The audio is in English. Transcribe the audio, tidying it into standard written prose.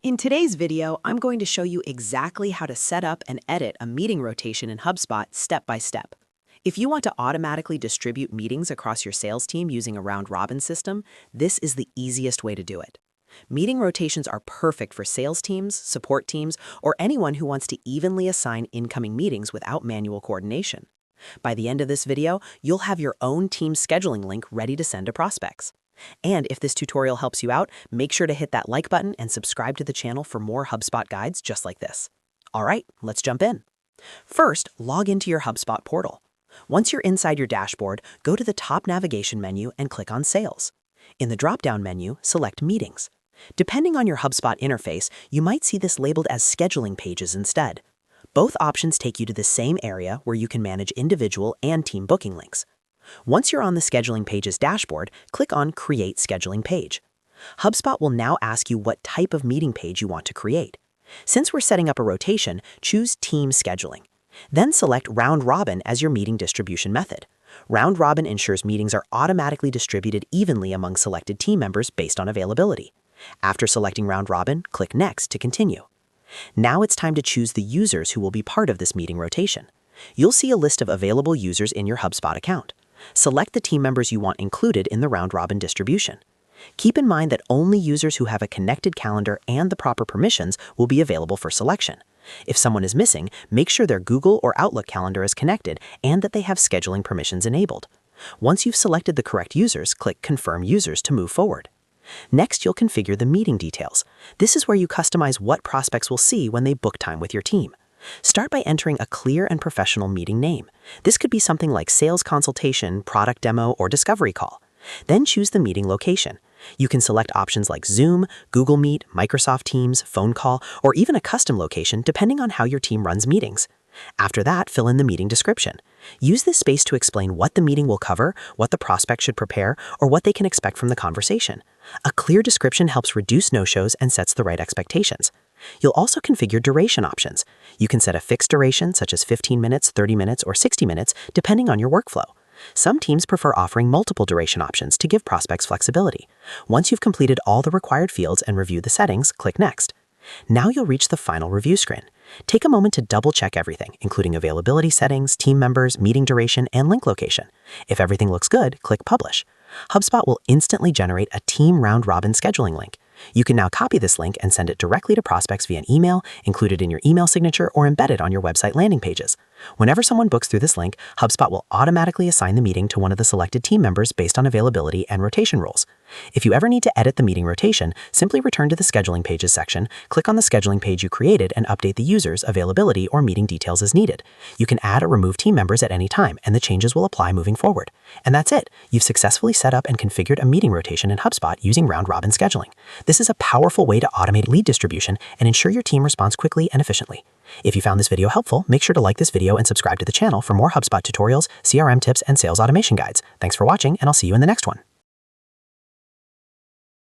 In today's video, I'm going to show you exactly how to set up and edit a meeting rotation in HubSpot step by step. If you want to automatically distribute meetings across your sales team using a round-robin system, this is the easiest way to do it. Meeting rotations are perfect for sales teams, support teams, or anyone who wants to evenly assign incoming meetings without manual coordination. By the end of this video, you'll have your own team scheduling link ready to send to prospects. And if this tutorial helps you out, make sure to hit that like button and subscribe to the channel for more HubSpot guides just like this. All right, let's jump in. First, log into your HubSpot portal. Once you're inside your dashboard, go to the top navigation menu and click on Sales. In the drop-down menu, select Meetings. Depending on your HubSpot interface, you might see this labeled as Scheduling Pages instead. Both options take you to the same area where you can manage individual and team booking links. Once you're on the Scheduling Pages dashboard, click on Create Scheduling Page. HubSpot will now ask you what type of meeting page you want to create. Since we're setting up a rotation, choose Team Scheduling. Then select Round Robin as your meeting distribution method. Round Robin ensures meetings are automatically distributed evenly among selected team members based on availability. After selecting Round Robin, click Next to continue. Now it's time to choose the users who will be part of this meeting rotation. You'll see a list of available users in your HubSpot account. Select the team members you want included in the round-robin distribution. Keep in mind that only users who have a connected calendar and the proper permissions will be available for selection. If someone is missing, make sure their Google or Outlook calendar is connected and that they have scheduling permissions enabled. Once you've selected the correct users, click Confirm Users to move forward. Next, you'll configure the meeting details. This is where you customize what prospects will see when they book time with your team. Start by entering a clear and professional meeting name. This could be something like sales consultation, product demo, or discovery call. Then choose the meeting location. You can select options like Zoom, Google Meet, Microsoft Teams, phone call, or even a custom location depending on how your team runs meetings. After that, fill in the meeting description. Use this space to explain what the meeting will cover, what the prospect should prepare, or what they can expect from the conversation. A clear description helps reduce no-shows and sets the right expectations. You'll also configure duration options. You can set a fixed duration, such as 15 minutes, 30 minutes, or 60 minutes, depending on your workflow. Some teams prefer offering multiple duration options to give prospects flexibility. Once you've completed all the required fields and reviewed the settings, click Next. Now you'll reach the final review screen. Take a moment to double-check everything, including availability settings, team members, meeting duration, and link location. If everything looks good, click Publish. HubSpot will instantly generate a team round-robin scheduling link. You can now copy this link and send it directly to prospects via email, included in your email signature, or embedded on your website landing pages. Whenever someone books through this link, HubSpot will automatically assign the meeting to one of the selected team members based on availability and rotation rules. If you ever need to edit the meeting rotation, simply return to the Scheduling Pages section, click on the scheduling page you created, and update the users, availability, or meeting details as needed. You can add or remove team members at any time, and the changes will apply moving forward. And that's it. You've successfully set up and configured a meeting rotation in HubSpot using round-robin scheduling. This is a powerful way to automate lead distribution and ensure your team responds quickly and efficiently. If you found this video helpful, make sure to like this video and subscribe to the channel for more HubSpot tutorials, CRM tips, and sales automation guides. Thanks for watching, and I'll see you in the next one.